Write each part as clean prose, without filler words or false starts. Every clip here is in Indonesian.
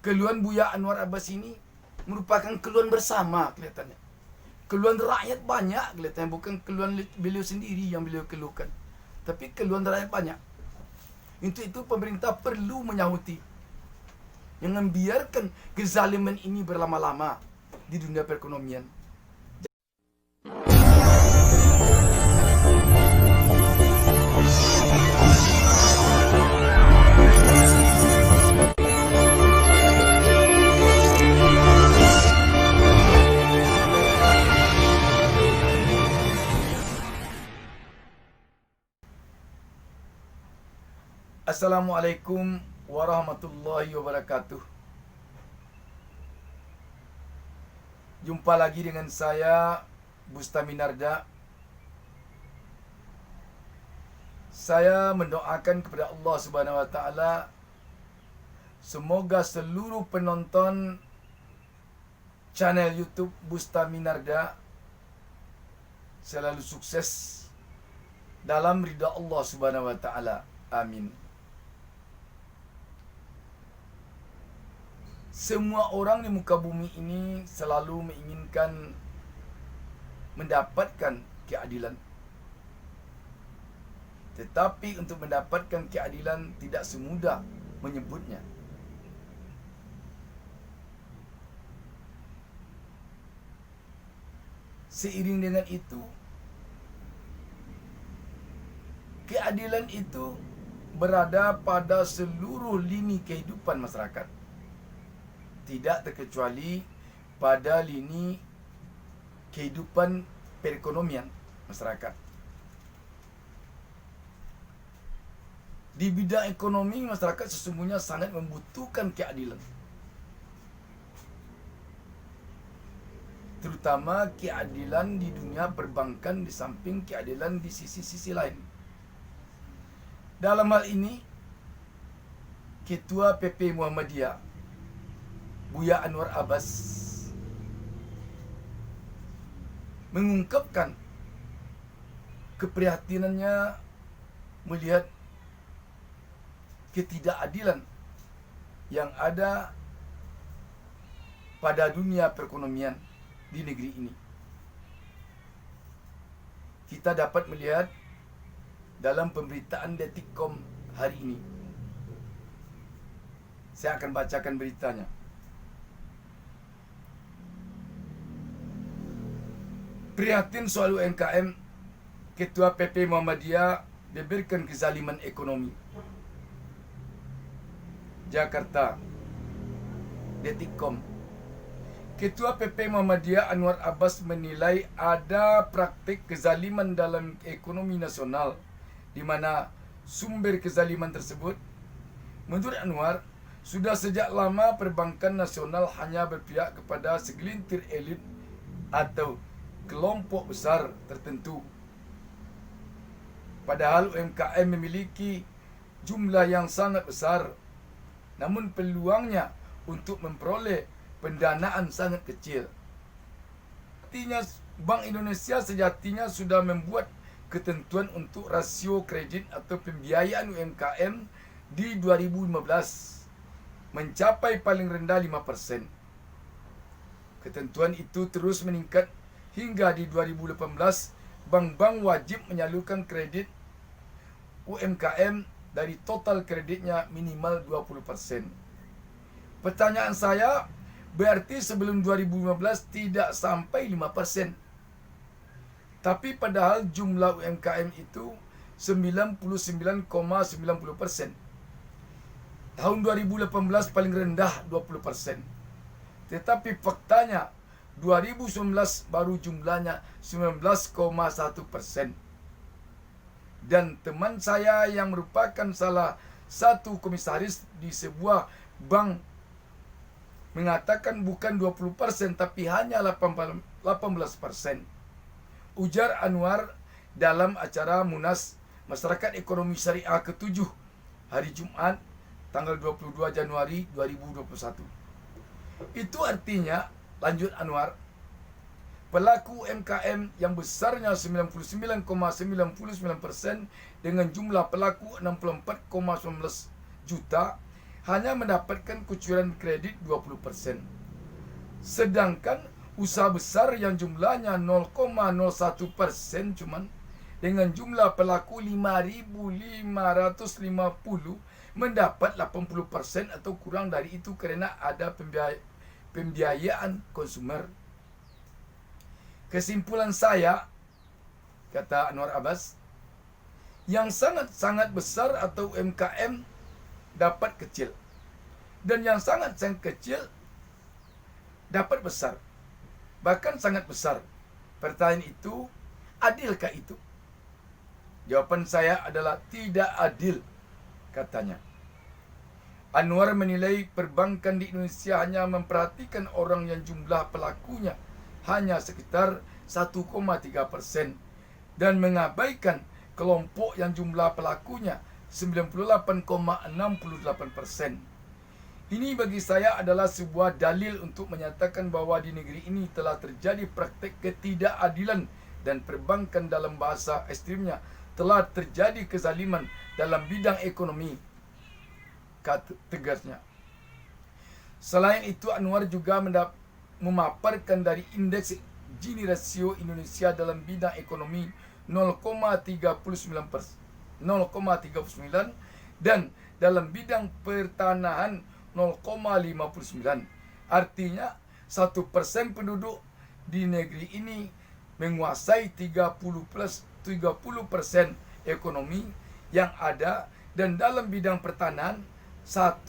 Keluhan Buya Anwar Abbas ini merupakan keluhan bersama kelihatannya. Keluhan rakyat banyak kelihatannya, bukan keluhan beliau sendiri yang beliau keluhkan, tapi keluhan rakyat banyak. Untuk itu pemerintah perlu menyahuti, jangan biarkan kezaliman ini berlama-lama di dunia perekonomian. Assalamualaikum warahmatullahi wabarakatuh. Jumpa lagi dengan saya, Bustami Narda. Saya mendoakan kepada Allah Subhanahu wa taala semoga seluruh penonton channel YouTube Bustami Narda selalu sukses dalam ridha Allah Subhanahu wa taala. Amin. Semua orang di muka bumi ini selalu menginginkan mendapatkan keadilan. Tetapi untuk mendapatkan keadilan tidak semudah menyebutnya. Seiring dengan itu, keadilan itu berada pada seluruh lini kehidupan masyarakat, tidak terkecuali pada lini kehidupan perekonomian masyarakat. Di bidang ekonomi, masyarakat sesungguhnya sangat membutuhkan keadilan, terutama keadilan di dunia perbankan di samping keadilan di sisi-sisi lain. Dalam hal ini, Ketua PP Muhammadiyah Buya Anwar Abbas mengungkapkan keprihatinannya melihat ketidakadilan yang ada pada dunia perekonomian di negeri ini. Kita dapat melihat dalam pemberitaan Detikcom hari ini. Saya akan bacakan beritanya. Prihatin soal UMKM, Ketua PP Muhammadiyah beberkan kezaliman ekonomi. Jakarta, Detikcom. Ketua PP Muhammadiyah Anwar Abbas menilai ada praktik kezaliman dalam ekonomi nasional, di mana sumber kezaliman tersebut, menurut Anwar, sudah sejak lama perbankan nasional hanya berpihak kepada segelintir elit atau kelompok besar tertentu. Padahal UMKM memiliki jumlah yang sangat besar, namun peluangnya untuk memperoleh pendanaan sangat kecil. Artinya, Bank Indonesia sejatinya sudah membuat ketentuan untuk rasio kredit atau pembiayaan UMKM di 2015 mencapai paling rendah 5%. Ketentuan itu terus meningkat hingga di 2018 bank-bank wajib menyalurkan kredit UMKM dari total kreditnya minimal 20%. Pertanyaan saya, berarti sebelum 2015 tidak sampai 5%. Tapi padahal jumlah UMKM itu 99,90%. Tahun 2018 paling rendah 20%. Tetapi faktanya 2019 baru jumlahnya 19,1%. Dan teman saya yang merupakan salah satu komisaris di sebuah bank mengatakan bukan 20% tapi hanya 18%. Ujar Anwar dalam acara Munas Masyarakat Ekonomi Syariah ke-7 hari Jumat tanggal 22 Januari 2021. Itu artinya, lanjut Anwar, pelaku UMKM yang besarnya 99,99% dengan jumlah pelaku 64,19 juta hanya mendapatkan kucuran kredit 20%. Sedangkan usaha besar yang jumlahnya 0,01% cuman dengan jumlah pelaku 5.550 mendapat 80% atau kurang dari itu kerana ada pembiayaan konsumer. Kesimpulan saya, kata Anwar Abbas, yang sangat-sangat besar atau UMKM dapat kecil, dan yang sangat-sangat kecil dapat besar, bahkan sangat besar. Pertanyaan itu, adilkah itu? Jawaban saya adalah tidak adil, katanya. Anwar menilai perbankan di Indonesia hanya memperhatikan orang yang jumlah pelakunya hanya sekitar 1,3% dan mengabaikan kelompok yang jumlah pelakunya 98,68%. Ini bagi saya adalah sebuah dalil untuk menyatakan bahawa di negeri ini telah terjadi praktik ketidakadilan dan perbankan dalam bahasa ekstrimnya telah terjadi kezaliman dalam bidang ekonomi, kata tegasnya. Selain itu, Anwar juga memaparkan dari indeks Gini rasio Indonesia dalam bidang ekonomi 0,39 dan dalam bidang pertanahan 0,59. Artinya 1% penduduk di negeri ini menguasai 30% ekonomi yang ada, dan dalam bidang pertanahan 1%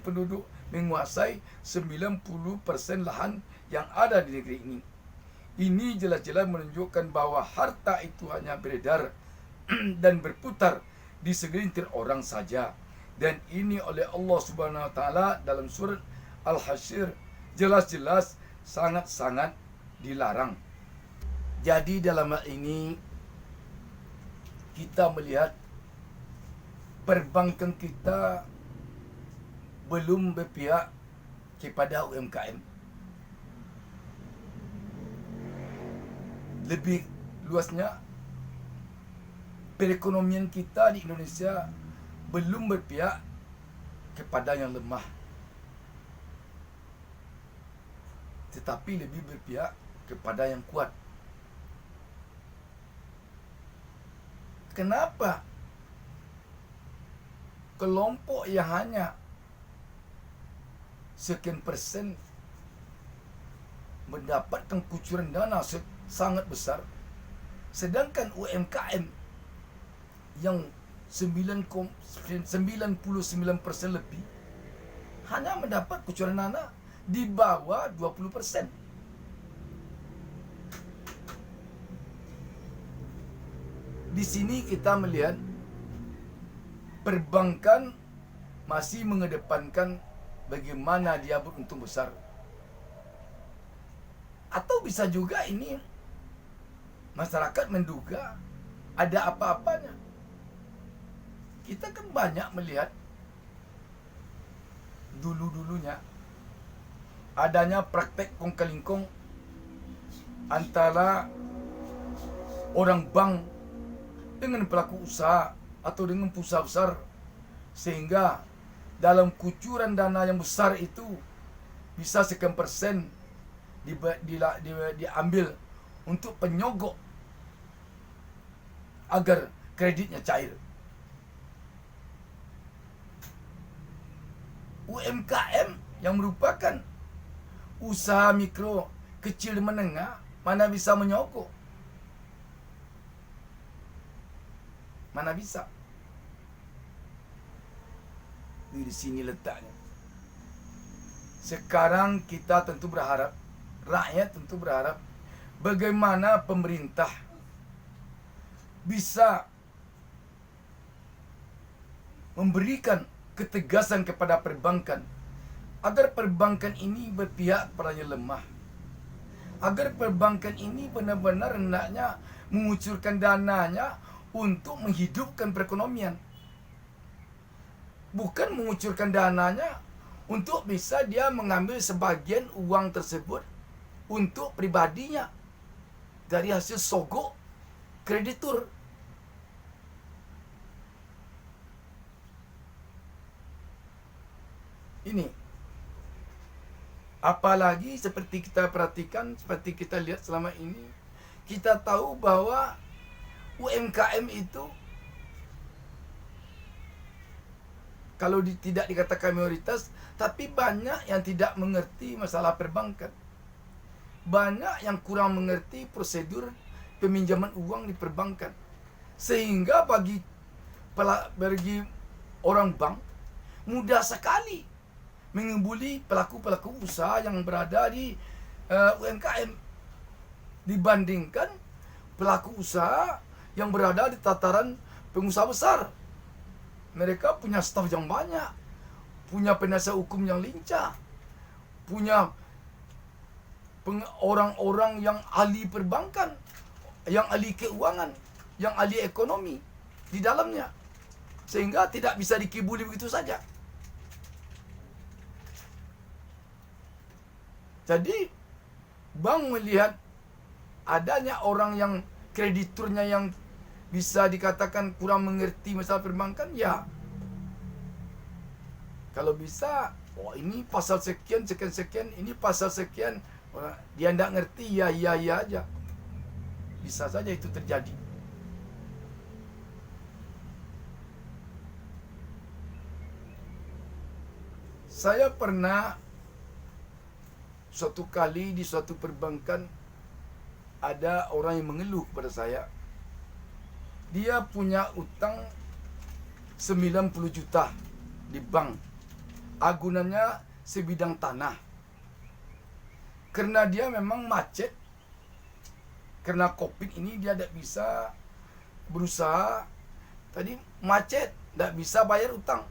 penduduk menguasai 90% lahan yang ada di negeri ini. Ini jelas-jelas menunjukkan bahawa harta itu hanya beredar dan berputar di segelintir orang saja. Dan ini oleh Allah Subhanahu Wa Taala dalam surat Al-Hasyr jelas-jelas sangat-sangat dilarang. Jadi dalam hal ini kita melihat perbankan kita belum berpihak kepada UMKM. Lebih luasnya, perekonomian kita di Indonesia belum berpihak kepada yang lemah, tetapi lebih berpihak kepada yang kuat. Kenapa kelompok yang hanya sekian persen mendapatkan kucuran dana sangat besar, sedangkan UMKM yang 99% lebih hanya mendapat kucuran dana di bawah 20%. Di sini kita melihat perbankan masih mengedepankan bagaimana dia beruntung besar. Atau bisa juga ini masyarakat menduga ada apa-apanya. Kita kan banyak melihat dulu-dulunya adanya praktek kong-kali-kong antara orang bank dengan pelaku usaha atau dengan pengusaha besar, sehingga dalam kucuran dana yang besar itu bisa sekian persen diambil untuk penyogok agar kreditnya cair. UMKM yang merupakan usaha mikro, kecil dan menengah, mana bisa menyogok? Mana bisa? Di sini letaknya. Sekarang kita tentu berharap, rakyat tentu berharap, bagaimana pemerintah bisa memberikan ketegasan kepada perbankan agar perbankan ini berpihak pada yang lemah, agar perbankan ini benar-benar hendaknya mengucurkan dananya untuk menghidupkan perekonomian, bukan mengucurkan dananya untuk bisa dia mengambil sebagian uang tersebut untuk pribadinya dari hasil sogok kreditur. Ini. Apalagi seperti kita perhatikan, seperti kita lihat selama ini, kita tahu bahwa UMKM itu kalau tidak dikatakan mayoritas, tapi banyak yang tidak mengerti masalah perbankan. Banyak yang kurang mengerti prosedur peminjaman uang di perbankan. Sehingga bagi orang bank, mudah sekali mengebuli pelaku-pelaku usaha yang berada di UMKM dibandingkan pelaku usaha yang berada di tataran pengusaha besar. Mereka punya staf yang banyak, punya penasihat hukum yang lincah, punya orang-orang yang ahli perbankan, yang ahli keuangan, yang ahli ekonomi di dalamnya, sehingga tidak bisa dikibuli begitu saja. Jadi bank melihat adanya orang yang krediturnya yang bisa dikatakan kurang mengerti masalah perbankan, ya kalau bisa, ini pasal sekian, ini pasal sekian, dia tidak ngerti, ya aja. Bisa saja itu terjadi. Saya pernah suatu kali di suatu perbankan, ada orang yang mengeluh kepada saya. Dia punya utang 90 juta di bank. Agunannya sebidang tanah. Karena dia memang macet, karena COVID ini dia tidak bisa berusaha. Tadi macet, tidak bisa bayar utang.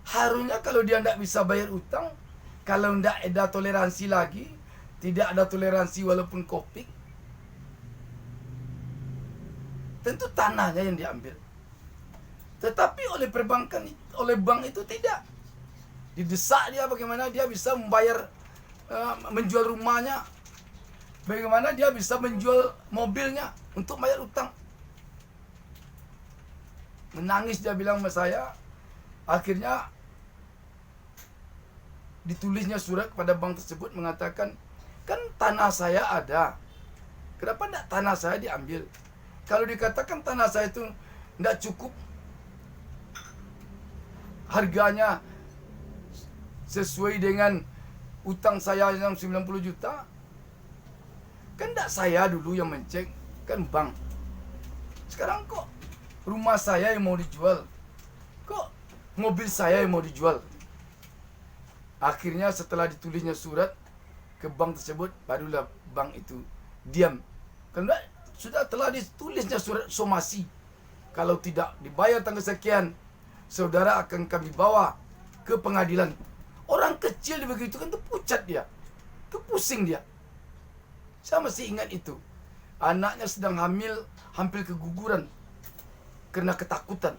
Harusnya kalau dia tidak bisa bayar utang, kalau tidak ada toleransi lagi, tidak ada toleransi walaupun COVID, tentu tanahnya yang diambil. Tetapi oleh perbankan, oleh bank itu tidak. Didesak dia bagaimana dia bisa membayar, menjual rumahnya, bagaimana dia bisa menjual mobilnya untuk bayar utang. Menangis dia bilang sama saya. Akhirnya ditulisnya surat kepada bank tersebut mengatakan, kan tanah saya ada, kenapa tidak tanah saya diambil? Kalau dikatakan tanah saya itu tidak cukup harganya sesuai dengan utang saya yang 90 juta, kan tidak saya dulu yang mencek, kan bank. Sekarang kok rumah saya yang mau dijual, kok mobil saya yang mau dijual. Akhirnya setelah ditulisnya surat ke bank tersebut, barulah bank itu diam. Karena sudah telah ditulisnya surat somasi. Kalau tidak dibayar tanggal sekian, saudara akan kami bawa ke pengadilan. Orang kecil begitu kan, pucat dia, pusing dia. Saya masih ingat itu. Anaknya sedang hamil, hampir keguguran karena ketakutan.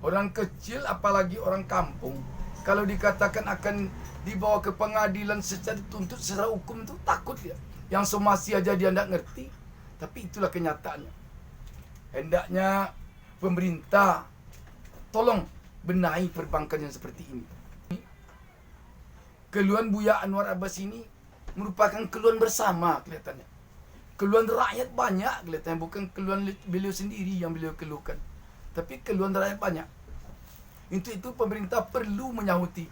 Orang kecil, apalagi orang kampung, kalau dikatakan akan dibawa ke pengadilan secara dituntut secara hukum, itu takut dia. Yang somasi aja dia tidak ngerti. Tapi itulah kenyataannya. Hendaknya pemerintah tolong benahi perbankan yang seperti ini. Keluhan Buya Anwar Abbas ini merupakan keluhan bersama kelihatannya. Keluhan rakyat banyak kelihatannya, bukan keluhan beliau sendiri yang beliau keluhkan, tapi keluhan rakyat banyak. Untuk itu pemerintah perlu menyahuti,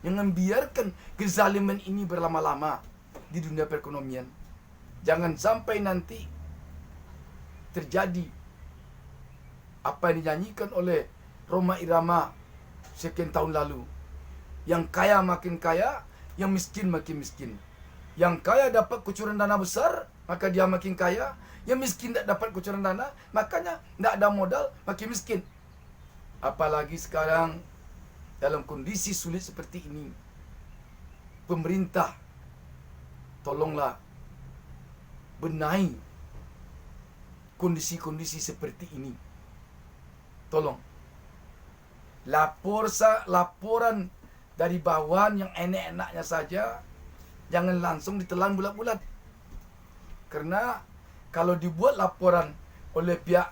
jangan biarkan kezaliman ini berlama-lama di dunia perekonomian. Jangan sampai nanti terjadi apa yang dinyanyikan oleh Rhoma Irama sekian tahun lalu. Yang kaya makin kaya, yang miskin makin miskin. Yang kaya dapat kucuran dana besar, maka dia makin kaya. Yang miskin tidak dapat kucuran dana, makanya tidak ada modal, makin miskin. Apalagi sekarang dalam kondisi sulit seperti ini, pemerintah tolonglah benahi kondisi-kondisi seperti ini. Tolong laporan dari bawahan yang enak-enaknya saja, jangan langsung ditelan bulat-bulat. Karena kalau dibuat laporan oleh pihak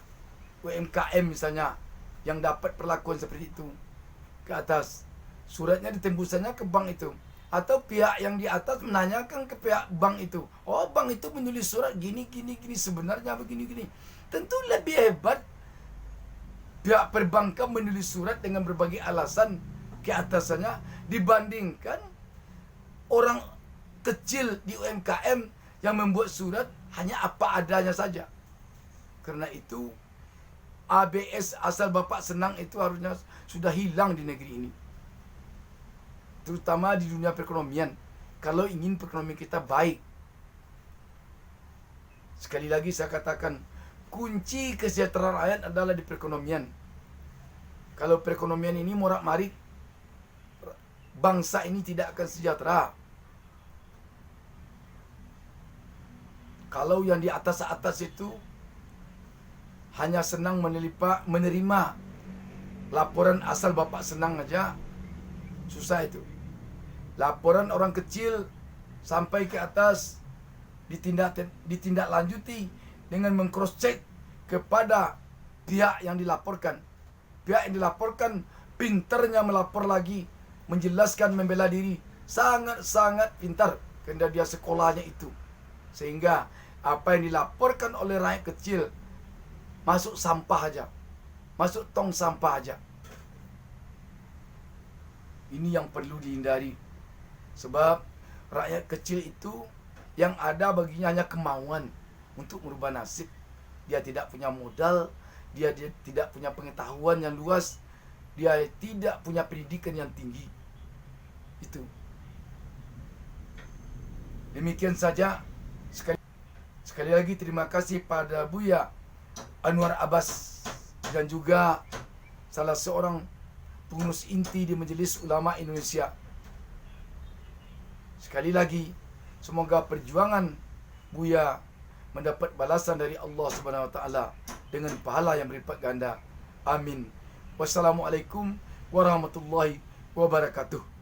UMKM misalnya, yang dapat perlakuan seperti itu ke atas. Suratnya ditembusannya ke bank itu. Atau pihak yang di atas menanyakan ke pihak bank itu. Oh, bank itu menulis surat gini, sebenarnya begini. Tentu lebih hebat pihak perbankan menulis surat dengan berbagai alasan ke atasannya dibandingkan orang kecil di UMKM yang membuat surat hanya apa adanya saja. Karena itu ABS asal Bapak senang itu harusnya sudah hilang di negeri ini. Terutama di dunia perekonomian. Kalau ingin perekonomian kita baik. Sekali lagi saya katakan, kunci kesejahteraan rakyat adalah di perekonomian. Kalau perekonomian ini morak-marik, bangsa ini tidak akan sejahtera. Kalau yang di atas-atas itu hanya senang menerima laporan asal Bapak senang aja, susah itu. Laporan orang kecil sampai ke atas ditindaklanjuti dengan meng-cross check kepada pihak yang dilaporkan. Pihak yang dilaporkan pintarnya melapor lagi, menjelaskan, membela diri, sangat-sangat pintar karena dia sekolahnya itu. Sehingga apa yang dilaporkan oleh rakyat kecil masuk sampah aja, masuk tong sampah aja. Ini yang perlu dihindari. Sebab rakyat kecil itu yang ada baginya hanya kemauan untuk merubah nasib. Dia tidak punya modal, dia tidak punya pengetahuan yang luas, dia tidak punya pendidikan yang tinggi. Itu. Demikian saja. Sekali lagi terima kasih pada Buya Anwar Abbas dan juga salah seorang pengurus inti di Majelis Ulama Indonesia. Sekali lagi, semoga perjuangan Buya mendapat balasan dari Allah Subhanahu wa taala dengan pahala yang berlipat ganda. Amin. Wassalamualaikum warahmatullahi wabarakatuh.